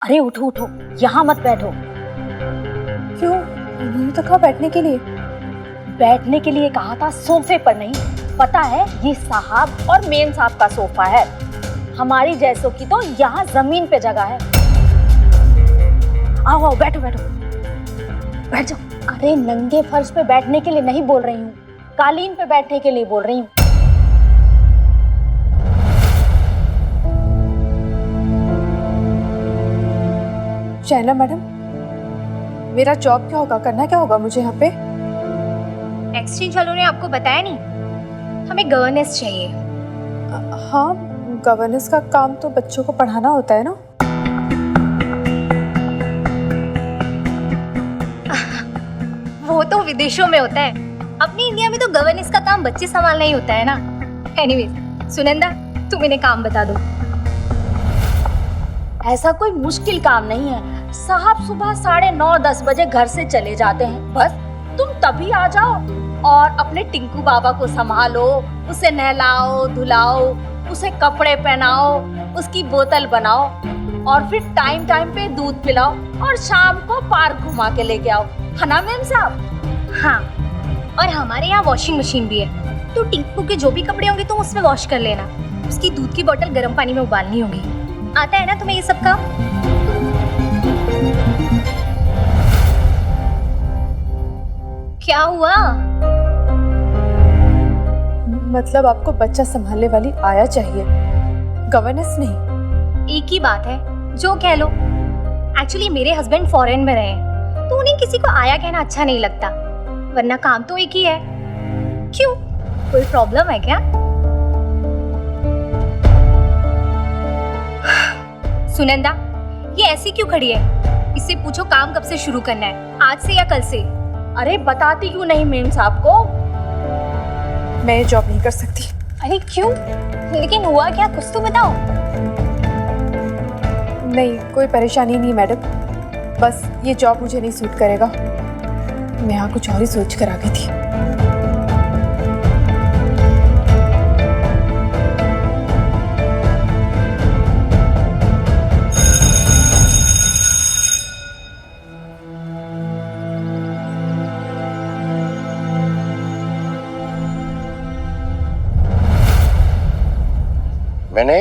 अरे उठो उठो, यहाँ मत बैठो। क्यों? उन्होंने तो कहा बैठने के लिए। बैठने के लिए कहा था, सोफे पर नहीं। पता है ये साहब और मेम साहब का सोफा है, हमारी जैसों की तो यहाँ जमीन पे जगह है। आओ आओ बैठो बैठो, बैठ जाओ। अरे नंगे फर्श पे बैठने के लिए नहीं बोल रही हूँ, कालीन पे बैठने के लिए बोल रही हूँ। शहला मैडम, मेरा जॉब क्या होगा, करना क्या होगा मुझे यहाँ पे? एक्सचेंज वालों ने आपको बताया नहीं? हमें गवर्नेंस चाहिए। हाँ, गवर्नेंस का काम तो बच्चों को पढ़ाना होता है ना। वो तो विदेशों में होता है, अपनी इंडिया में तो गवर्नेंस का काम बच्चे संभालना ही होता है ना। एनीवेज, सुनंदा तुम इन्हें काम बता दो। ऐसा कोई मुश्किल काम नहीं है, साहब सुबह 9:30-10 बजे घर से चले जाते हैं, बस तुम तभी आ जाओ और अपने टिंकू बाबा को संभालो, उसे नहलाओ धुलाओ, उसे कपड़े पहनाओ, उसकी बोतल बनाओ और फिर टाइम टाइम पे दूध पिलाओ और शाम को पार्क घुमा के लेके आओ, है ना मेम साहब? हाँ, और हमारे यहाँ वॉशिंग मशीन भी है, तो टिंकू के जो भी कपड़े होंगे तुम उसमें वॉश कर लेना। उसकी दूध की बोतल गर्म पानी में उबालनी होगी। आता है ना तुम्हें ये सब काम? क्या हुआ? मतलब आपको बच्चा संभालने वाली आया चाहिए, गवर्नेंस नहीं। एक ही बात है, जो कह लो। एक्चुअली मेरे हस्बैंड फॉरेन में रहे हैं, तो उन्हें किसी को आया कहना अच्छा नहीं लगता, वरना काम तो एक ही है। क्यों, कोई प्रॉब्लम है क्या? सुनंदा, ये ऐसी क्यों खड़ी है? इससे पूछो काम कब से शुरू करना है, आज से या कल से? अरे बताती क्यों नहीं मेम साहब को? मैं ये जॉब नहीं कर सकती। अरे क्यों? लेकिन हुआ क्या, कुछ तो बताओ। नहीं, कोई परेशानी नहीं मैडम, बस ये जॉब मुझे नहीं सूट करेगा। मैं यहाँ कुछ और ही सोच कर आ गई थी। मैंने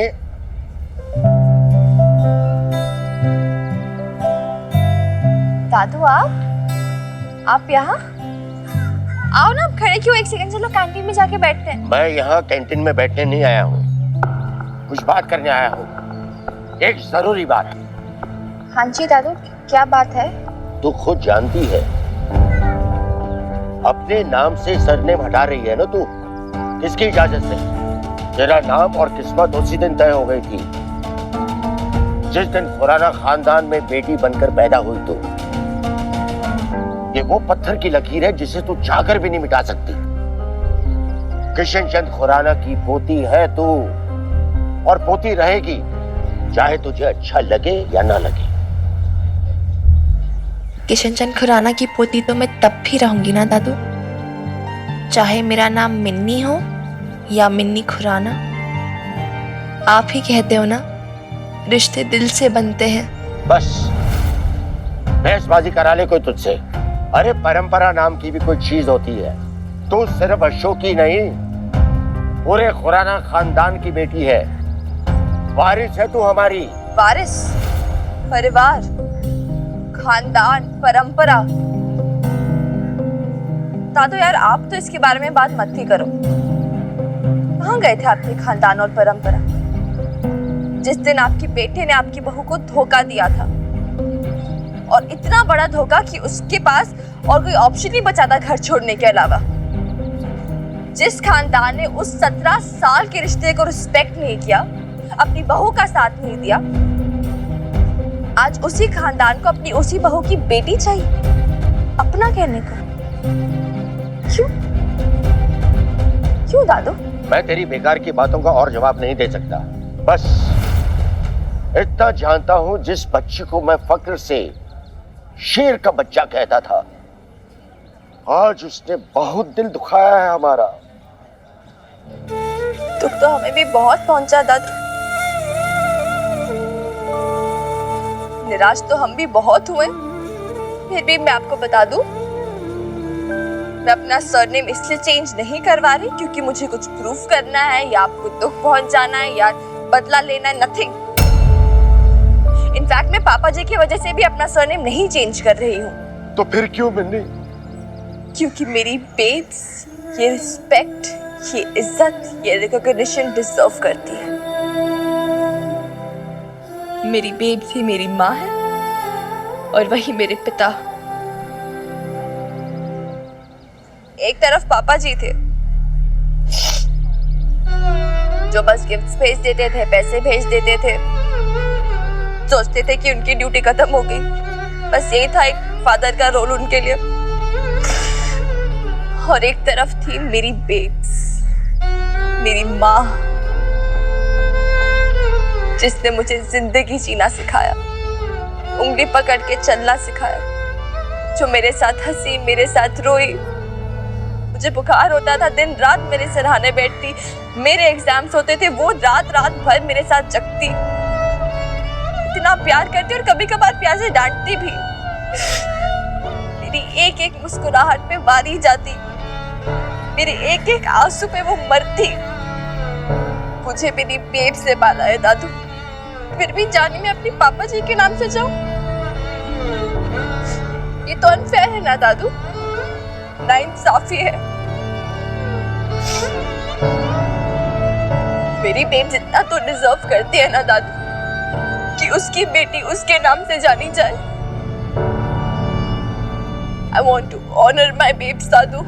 दादू आप यहाँ? आओ ना, आप खड़े क्यों? एक सेकंड, चलो कैंटीन में जाके बैठते हैं। मैं यहाँ कैंटीन में बैठने नहीं आया हूँ, कुछ बात करने आया हूँ, एक जरूरी बात। हाँ जी दादू, क्या बात है? तू खुद जानती है, अपने नाम से सरनेम हटा रही है ना तू, किसकी इजाजत से? तेरा नाम और किस्मत उसी दिन तय हो गई थी जिस दिन खुराना खानदान में बेटी बनकर पैदा हुई। तो ये वो पत्थर की लकीर है जिसे तू चाहकर भी नहीं मिटा सकती। किशन चंद खुराना की पोती है तू, और पोती रहेगी, चाहे तुझे अच्छा लगे या ना लगे। किशन चंद खुराना की पोती तो मैं तब भी रहूंगी ना दादू, चाहे मेरा नाम मिन्नी हो या मिन्नी खुराना। आप ही कहते हो ना, रिश्ते दिल से बनते हैं। बस बहसबाजी करा ले कोई तुझसे। अरे परंपरा नाम की भी कोई चीज होती है। तू सिर्फ अशोक की नहीं, पूरे खुराना खानदान की बेटी है, वारिस है तू हमारी। वारिस, परिवार, खानदान, परंपरा। दादू यार, आप तो इसके बारे में बात मत ही करो। कहाँ गए थे आपके खानदान और परंपरा जिस दिन आपकी बेटे ने आपकी बहू को धोखा दिया था? और इतना बड़ा धोखा कि उसके पास और कोई ऑप्शन नहीं बचा था घर छोड़ने के अलावा। जिस खानदान ने उस 17 साल के रिश्ते को रिस्पेक्ट नहीं किया, अपनी बहू का साथ नहीं दिया, आज उसी खानदान को अपनी उसी बहू की बेटी चाहिए अपना कहने को। क्यों क्यों दादू? मैं तेरी बेकार की बातों का और जवाब नहीं दे सकता। बस इतना जानता हूं, जिस बच्चे को मैं फक्र से शेर का बच्चा कहता था, आज उसने बहुत दिल दुखाया है हमारा। दुख तो हमें भी बहुत पहुंचा दादू। निराश तो हम भी बहुत हुए, फिर भी मैं आपको बता दूं, मैं अपना सरनेम इसलिए चेंज नहीं करवा रही क्योंकि मुझे कुछ प्रूफ करना है या आपको दुख पहुंचाना है या बदला लेना है, नथिंग। इनफैक्ट मैं पापा जी की वजह से भी अपना सरनेम नहीं चेंज कर रही हूँ। तो फिर क्यों मिन्नी? क्योंकि मेरी बेब्स ये रिस्पेक्ट, ये इज्जत, ये रिकॉग्निशन डिजर्व करती है। मेरी बेब्स ही मेरी माँ है और वही मेरे पिता। एक तरफ पापा जी थे जो बस गिफ्ट्स भेज देते थे, पैसे भेज देते थे, सोचते थे कि उनकी ड्यूटी खत्म हो गई, बस यही था एक फादर का रोल उनके लिए। और एक तरफ थी मेरी बेब्स, मेरी माँ, जिसने मुझे जिंदगी जीना सिखाया, उंगली पकड़ के चलना सिखाया, जो मेरे साथ हंसी, मेरे साथ रोई। मुझे बुखार होता था, दिन रात मेरे सराहने बैठती, मेरे एग्जाम्स होते थे, वो रात रात भर मेरे साथ जगती, इतना प्यार करती और कभी कभार प्यार से डांटती भी। मेरी एक एक मुस्कुराहट पे वारी जाती, मेरे एक एक आंसू पे वो मरती। मुझे मेरी बेब से पाला है दादू, फिर भी जानी मैं अपने पापा जी के नाम से जाऊं? ये तो अनफेयर है ना दादू, नाइंसाफी है। मेरी बेब जितना तो डिजर्व करती है ना दादू कि उसकी बेटी उसके नाम से जानी जाए। I want to honor my babes दादू।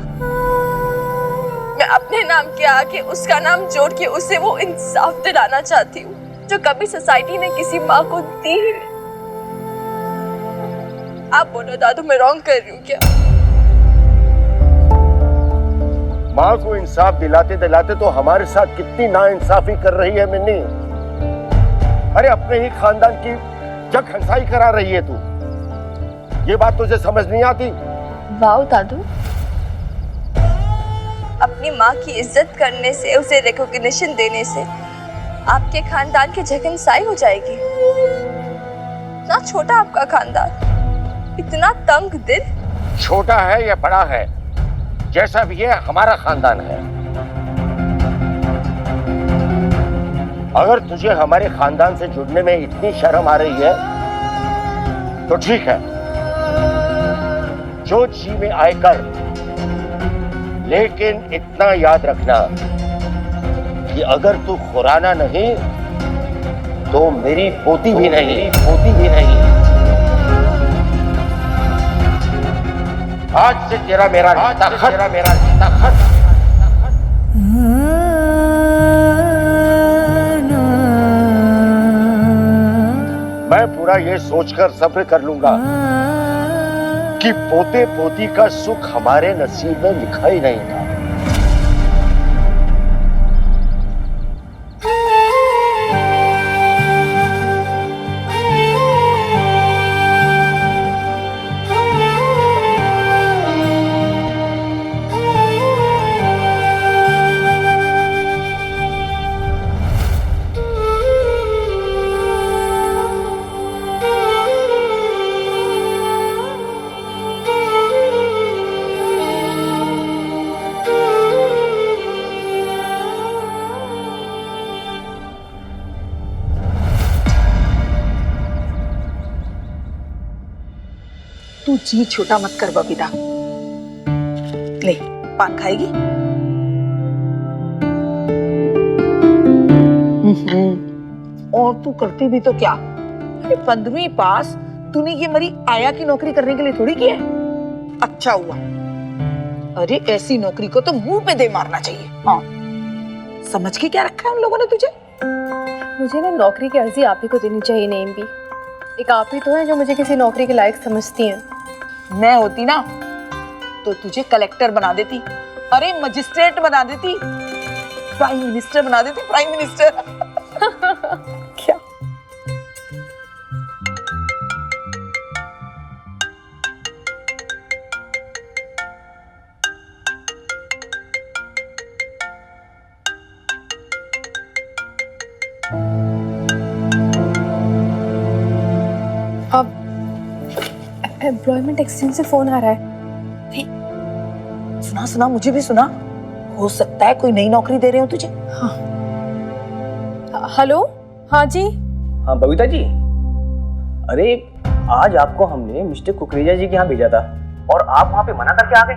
मैं अपने नाम के आगे उसका नाम जोड़ के उसे वो इंसाफ दिलाना चाहती हूँ जो कभी सोसाइटी ने किसी माँ को दी ही नहीं। आप बोलो दादू, मैं रॉन्ग कर रही हूँ क्या? माँ को इंसाफ दिलाते दिलाते तो हमारे साथ कितनी नाइंसाफी कर रही है मिन्नी। अरे अपने ही खानदान की जग हंसाई करा रही है तू। ये बात तुझे समझ नहीं आती? वाओ दादू, अपनी माँ की इज्जत करने से, उसे रिकॉग्निशन देने से आपके खानदान की जगह हंसाई हो जाएगी। इतना छोटा आपका खानदान, इतना तंग दिल। छोटा है या बड़ा है, जैसा भी है हमारा खानदान है। अगर तुझे हमारे खानदान से जुड़ने में इतनी शर्म आ रही है तो ठीक है, जो जी में आए कर, लेकिन इतना याद रखना कि अगर तू खुराना नहीं तो मेरी पोती भी नहीं, पोती भी नहीं। आज से तेरा मेरा रिश्ता खत्म। मैं पूरा ये सोचकर सब्र कर लूंगा कि पोते पोती का सुख हमारे नसीब में लिखा ही नहीं था। तू जी छोटा मत कर बबीता। ले पान खाएगी? और तू करती भी तो क्या? अरे 15वीं पास तूने ये मरी आया की नौकरी करने के लिए थोड़ी की है। अच्छा हुआ। अरे ऐसी नौकरी को तो मुंह पे दे मारना चाहिए। हाँ, समझ के क्या रखा है उन लोगों ने तुझे? मुझे ना नौकरी की अर्जी आप ही को देनी चाहिए नेम भी। एक आप ही तो है जो मुझे किसी नौकरी के लायक समझती हैं। मैं होती ना तो तुझे कलेक्टर बना देती, अरे मजिस्ट्रेट बना देती, प्राइम मिनिस्टर बना देती, प्राइम मिनिस्टर। क्या? अब एम्प्लॉयमेंट एक्सचेंज से फोन आ रहा है। सुना सुना, मुझे भी सुना। हो सकता है कोई नई नौकरी दे रहे हो तुझे। हेलो, हाँ जी। हाँ बबीता जी, अरे आज आपको हमने मिस्टर कुकरेजा जी के यहाँ भेजा था और आप वहाँ पे मना करके आ गए।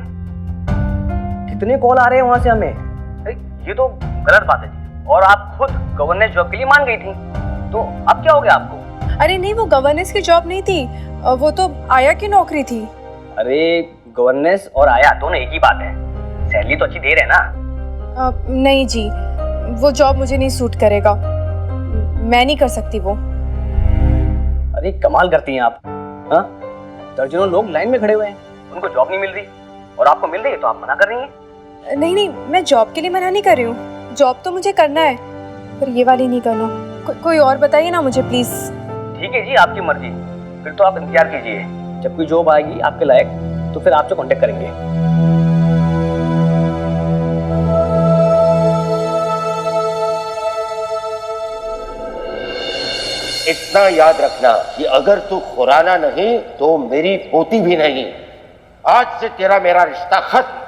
कितने कॉल आ रहे हैं वहाँ से हमें। अरे ये तो गलत बात है जी। और आप खुद गवर्नेंस जॉब के लिए मान गई थी, तो अब क्या हो गया आपको? अरे नहीं, वो गवर्नेंस की जॉब नहीं थी, वो तो आया की नौकरी थी। अरे गवर्नेंस और आया दोनों एक ही बात है। सैलरी तो अच्छी दे रहे हैं ना। नहीं जी, वो जॉब मुझे नहीं सूट करेगा, मैं नहीं कर सकती वो। अरे कमाल करती हैं आप। हाँ, दर्जनों लोग लाइन में खड़े हुए हैं, उनको जॉब नहीं मिल रही और आपको मिल रही है तो आप मना कर रही हैं। नहीं नहीं, मैं जॉब के लिए मना नहीं कर रही हूँ, जॉब तो मुझे करना है, पर ये वाली नहीं करना। कोई और बताइए ना मुझे प्लीज। ठीक है जी, आपकी मर्जी। फिर तो आप इंतजार कीजिए, जब कोई जॉब आएगी आपके लायक तो फिर आपसे कांटेक्ट करेंगे। इतना याद रखना कि अगर तू खुराना नहीं तो मेरी पोती भी नहीं। आज से तेरा मेरा रिश्ता खत्म।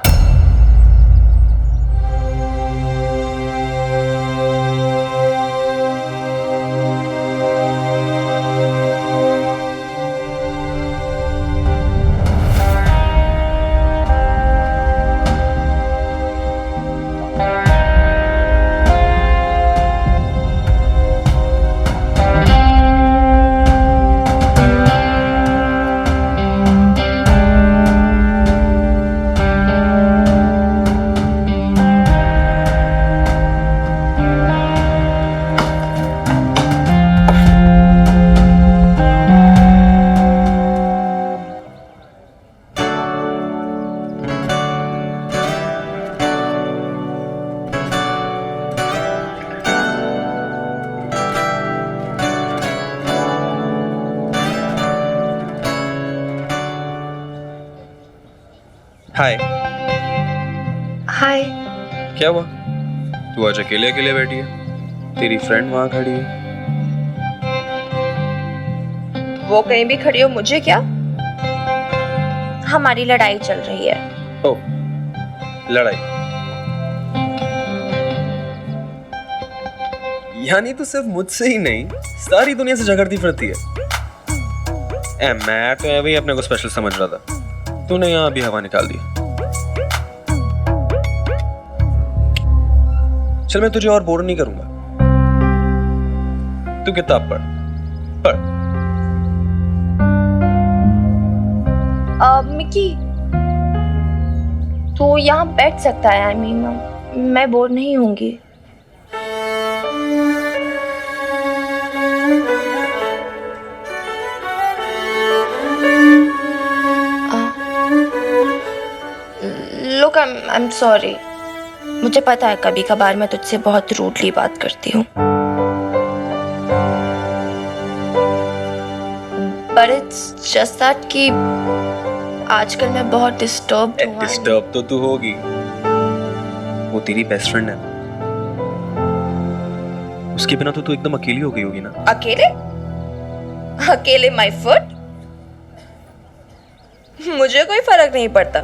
हाय। हाय। क्या हुआ? तू आज अकेले अकेले बैठी है, तेरी फ्रेंड वहां खड़ी है। वो कहीं भी खड़ी हो, मुझे क्या? हमारी लड़ाई चल रही है। ओह, लड़ाई? यानी तू सिर्फ मुझसे ही नहीं सारी दुनिया से झगड़ती फिरती है। मैं तो ऐसे ही अपने को स्पेशल समझ रहा था, तूने यहाँ अभी हवा निकाल दी। चल मैं तुझे और बोर नहीं करूंगा, तू किताब पढ़। मिकी, तो यहाँ बैठ सकता है। मैं बोर नहीं होंगी। Look, I'm sorry. मुझे पता है कभी कभार मैं तुझसे बहुत रूडली बात करती हूँ, but it's just that कि आजकल मैं बहुत डिस्टर्ब हूँ। डिस्टर्ब तो तू होगी, वो तेरी बेस्ट फ्रेंड है, उसके बिना तो तू एकदम अकेली हो गई होगी ना। अकेले माय फुट? मुझे कोई फर्क नहीं पड़ता।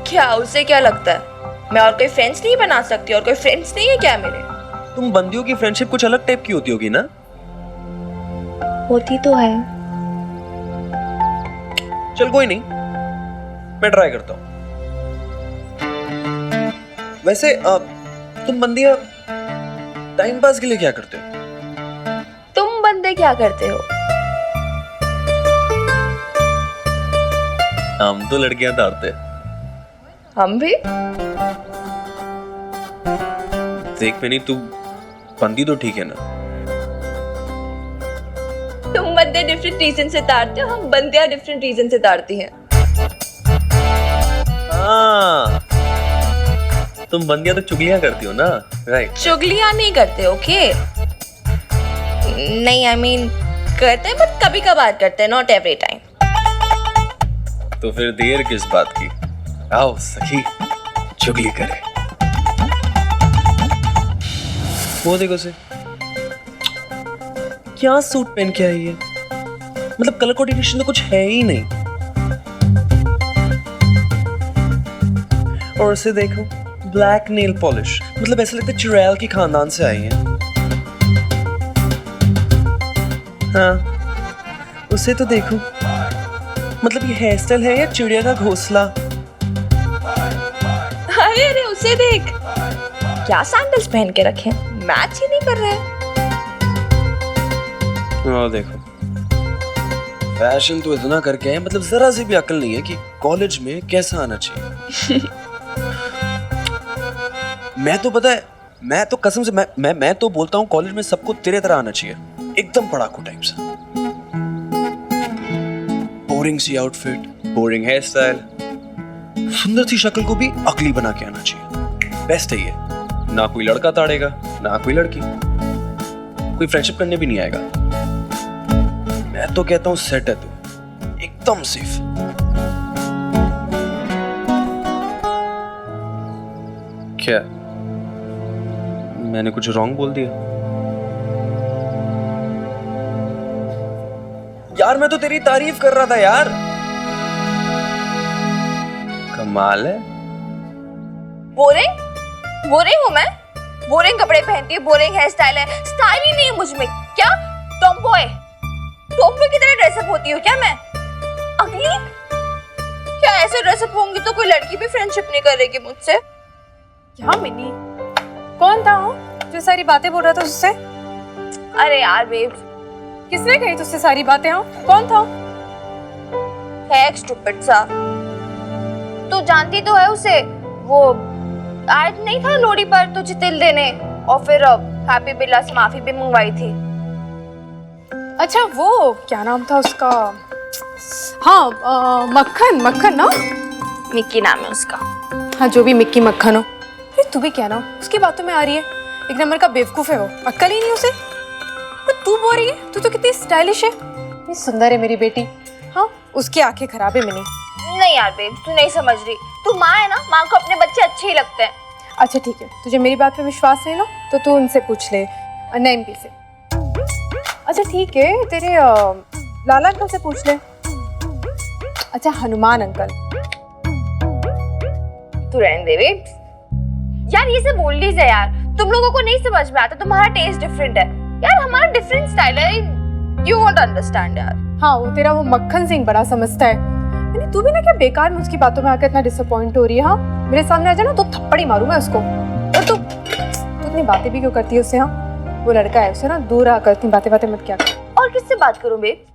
क्या उसे क्या लगता है मैं और कोई फ्रेंड्स नहीं बना सकती? और कोई फ्रेंड्स नहीं है क्या मेरे? तुम बंदियों की फ्रेंडशिप कुछ अलग टाइप की होती होगी ना। होती तो है। चल कोई नहीं, मैं ट्राई करता हूँ। वैसे तुम बंदियां टाइम पास के लिए क्या करते हो? तुम बंदे क्या करते हो? हम तो लड़कियां तारते हैं। हम भी। देख मैंने, तू बंदी तो ठीक है ना। तुम बंदे डिफरेंट रीजन से तारते हो, हम बंदियां डिफरेंट रीजन से तारती हैं। हाँ, तुम बंदियां तो चुगलियां करती हो ना, राइट? चुगलियां नहीं करते, ओके? नहीं, करते हैं, बट कभी कभार करते हैं, नॉट एवरी टाइम। तो फिर देर किस बात की, आओ सखी चुगली करे। वो देखो से क्या सूट पहन के आई है, मतलब कलर कोऑर्डिनेशन तो कुछ है ही नहीं। और उसे देखो, ब्लैक नेल पॉलिश, मतलब ऐसा लगता है चुड़ैल की खानदान से आई है। हाँ, उसे तो देखो, मतलब ये हेयर स्टाइल है या चिड़िया का घोंसला। अरे अरे उसे देख, क्या सैंडल्स पहन के रखे, मैच ही नहीं कर रहे। और देखो, फैशन तो इतना करके है, मतलब जरा सी भी अकल नहीं है कि कॉलेज में कैसा आना चाहिए। मैं तो पता है, मैं तो कसम से मैं तो बोलता हूँ कॉलेज में सबको तेरे तरह आना चाहिए, एकदम पढ़ाकू टाइप सा। बोरिंग सी आउटफिट, बोरिंग हेयर स्टाइल, सुंदर सी शक्ल को भी अकली बना के आना चाहिए। बेस्ट है ये, ना कोई लड़का ताड़ेगा ना कोई लड़की, कोई फ्रेंडशिप करने भी नहीं आएगा। मैं तो कहता हूँ सेट है तू, एकदम सेफ। क्या मैंने कुछ रॉन्ग बोल दिया? यार मैं तो तेरी तारीफ कर रहा था यार। कमाल है। बोरिंग हूँ मैं? बोरिंग कपड़े पहनती है, बोरिंग हेयर स्टाइल है, स्टाइल ही नहीं है मुझ में। क्या टॉमबॉय की तरह ड्रेसअप होती हूँ क्या मैं? अगली क्या ऐसे ड्रेसअप होंगी तो कोई लड़की भी फ्रेंडशिप नहीं करेगी मुझसे? क्या मिनी, कौन था वो जो सारी बातें बोल रहा था उससे? अरे यार बेब, किसने कही तुझसे सारी बातें? हाँ, कौन था? है एक स्टूपिड सा। तू जानती तो है उसे, वो आज नहीं था लोहड़ी पर तुझे तिल देने, और फिर हैप्पी बिल्ला से माफी भी मंगवाई थी। अच्छा, वो क्या नाम था उसका? हाँ, मक्खन ना? मिक्की नाम है उसका। हाँ, जो भी मिक्की मक्खन हो। अरे तू भी क्या ना उसकी बातों में आ रही है, एक नंबर का बेवकूफ है वो, अक्ल ही नहीं उसे। पर तू बोल रही है, तू तो कितनी स्टाइलिश है, इतनी सुंदर है मेरी बेटी। हाँ, उसकी आंखें खराब है मिनी। नहीं यार बेब, तू नहीं समझ रही। तू माँ है ना, माँ को अपने बच्चे अच्छे ही लगते हैं। अच्छा ठीक है, तुझे मेरी बात पे विश्वास नहीं ना, तो तू उनसे पूछ ले, नईमपी से। अच्छा ठीक है, तेरे लाला अंकल से पूछ ले। अच्छा, हनुमान अंकल। तू रहने दे बेब यार, ये सब बोल लीजिए यार। तुम लोगों को नहीं समझ में आता, तुम्हारा टेस्ट डिफरेंट है यार, हमारा डिफरेंट स्टाइल है। यू वोंट अंडरस्टैंड यार। हाँ, वो तेरा वो मक्खन सिंह बड़ा समझता है। यानी तू भी ना क्या बेकार में उसकी बातों में आकर इतना डिसअपॉइंट हो रही है? हाँ, मेरे सामने आ जा ना तो थप्पड़ी मारूं मैं उसको। और तू इतनी बातें भी क्यों करती है उससे? हाँ, वो लड़का है, उसे ना दूर आकर इतनी बातें मत क्या कर। और किससे बात करूं बेब?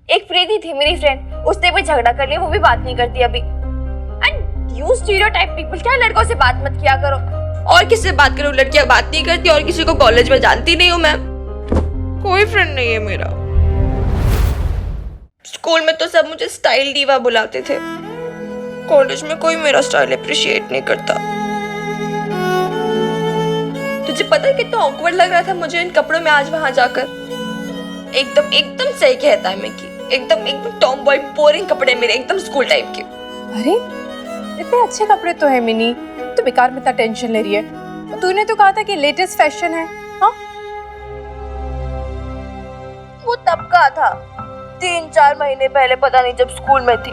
एक प्रीति थी मेरी फ्रेंड, उसने भी झगड़ा कर लिया, वो भी बात नहीं करती अभी। एंड यू स्टीरियोटाइप पीपल, क्या लड़कों से बात मत किया करो। और किससे बात करूं? लड़कियां बात नहीं करती, और किसी को कॉलेज में जानती नहीं हूं मैं, कोई फ्रेंड नहीं है मेरा। स्कूल में तो सब मुझे स्टाइल दीवा बुलाते थे, कॉलेज में कोई मेरा स्टाइल अप्रिशिएट नहीं करता। तुझे पता है कितना ऑकवर्ड लग रहा था मुझे इन कपड़ों में आज वहां जाकर। एकदम सही कहता है मिकी, एकदम टॉमबॉय बोरिंग कपड़े मेरे, एकदम स्कूल टाइप के। अरे इतने अच्छे कपड़े तो है मिनी, तो बेकार में इतना टेंशन ले रही है। तो तूने तो कहा था कि लेटेस्ट फैशन है। हाँ, वो तब का था, 3-4 महीने पहले, पता नहीं जब स्कूल में थी।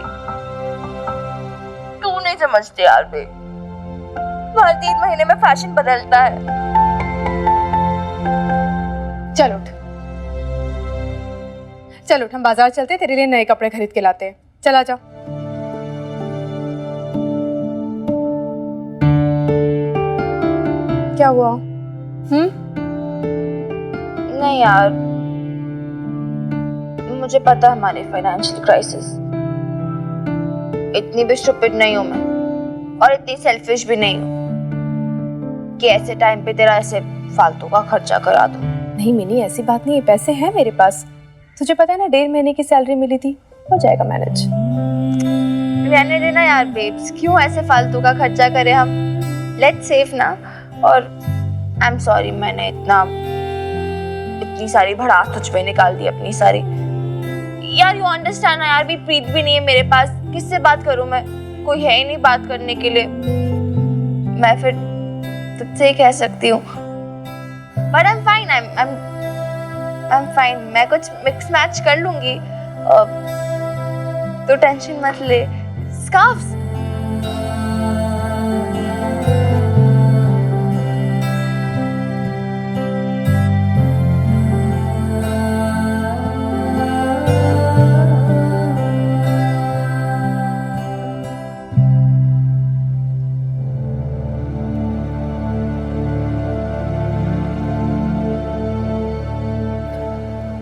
तू नहीं समझते यार बे, हर 3 महीने में फैशन बदलता है। चल उठ, हम बाजार चलते, तेरे लिए नए कपड़े खरीद के लाते हैं। चला जा। क्या हुआ? नहीं यार, मुझे पता है हमारी फाइनेंशियल क्राइसिस। इतनी भी स्टूपिड नहीं हूं मैं, और इतनी सेल्फिश भी नहीं हूं कि ऐसे टाइम पे तेरा ऐसे फालतू का खर्चा करा दूं। नहीं मिनी, ऐसी बात नहीं है, पैसे हैं मेरे पास। तुझे पता है ना, 1.5 महीने की सैलरी मिली थी, हो जाएगा मैनेज। रहने देना यार बेब्स, क्यों ऐसे फालतू का खर्चा करे हम। लेट्स सेव ना। और आई एम सॉरी, मैंने इतनी सारी भड़ास तुझ पे निकाल दी अपनी सारी। यार यू अंडरस्टैंड ना यार, भी प्रीत भी नहीं है मेरे पास, किससे बात करूं मैं? कोई है ही नहीं बात करने के लिए। मैं फिर तुझसे ही कह सकती हूँ, but I am fine, I am fine. मैं कुछ मिक्स मैच कर लूंगी, तो टेंशन मत ले, स्कार्फ्स।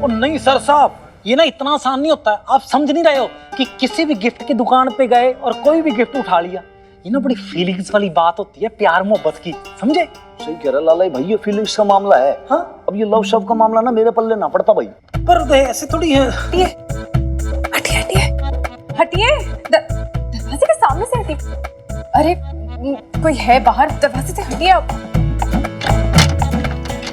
और नहीं सर साहब, ये ना इतना आसान नहीं होता है। आप समझ नहीं रहे हो कि किसी भी गिफ्ट की दुकान पे गए और कोई भी गिफ्ट उठा लिया, ये ना बड़ी फीलिंग्स वाली बात होती है, प्यार मोहब्बत की, समझे? सही कह रहा लाला भाई, ये फीलिंग्स का मामला है। हाँ, अब ये लव शव का मामला ना मेरे पल्ले ना पड़ता भाई। पर ऐसे थोड़ी है। हटिए हटिए हटिए, दरवाजे के सामने से हटिए। अरे कोई है बाहर, दरवाजे से हटिए आप।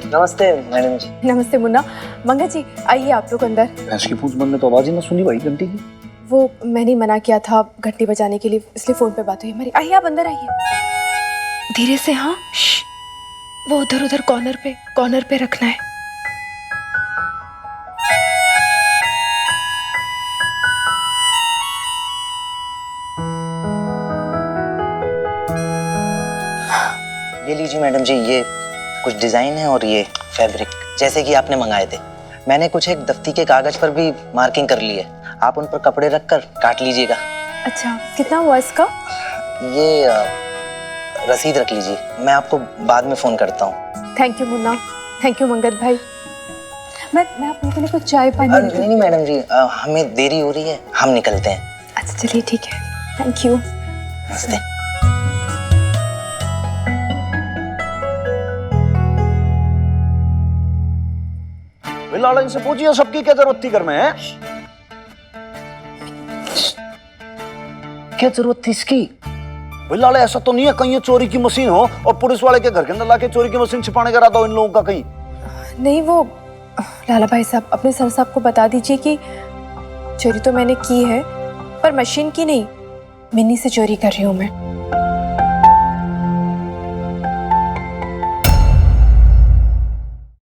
नमस्ते मैडम जी। नमस्ते मुन्ना। मंगा जी आइए आप लोग अंदर। भैंस की पूंछ बनने तो आवाज ही ना सुनी भाई घंटी की। वो मैंने मना किया था घंटी बजाने के लिए, इसलिए फोन पे बात हुई हमारी। आइए आप अंदर आइए। धीरे से, हाँ। श्श, वो उधर उधर कॉर्नर पे रखना है। ये लीजिए मैडम जी, ये कुछ डिजाइन है और ये फैब्रिक जैसे कि आपने मंगाए थे। मैंने कुछ एक दफ्ती के कागज पर भी मार्किंग कर ली है, आप उन पर कपड़े रखकर काट लीजिएगा। अच्छा, कितना हुआ इसका? ये रसीद रख लीजिए, मैं आपको बाद में फोन करता हूँ। Thank you Munna, thank you Mangat भाई। मैं आप लोगों के लिए कुछ चाय पानी। नहीं मैडम जी, हमें देरी हो रही है, हम निकलते हैं। अच्छा चलिए ठीक है, थैंक यू। नमस्ते। लाला इनसे पूछिए सबकी क्या जरूरत थी घर में है? क्या जरूरत थी इसकी? लाला ऐसा तो नहीं है कहीं ये चोरी की मशीन हो और पुलिस वाले के घर के अंदर लाके चोरी की मशीन छिपाने का इरादा हो इन लोगों का कहीं? नहीं, वो लाला भाई साहब अपने सर साहब को बता दीजिए कि चोरी तो मैंने की है, पर मशीन की नहीं, मिन्नी से चोरी कर रही हूँ मैं।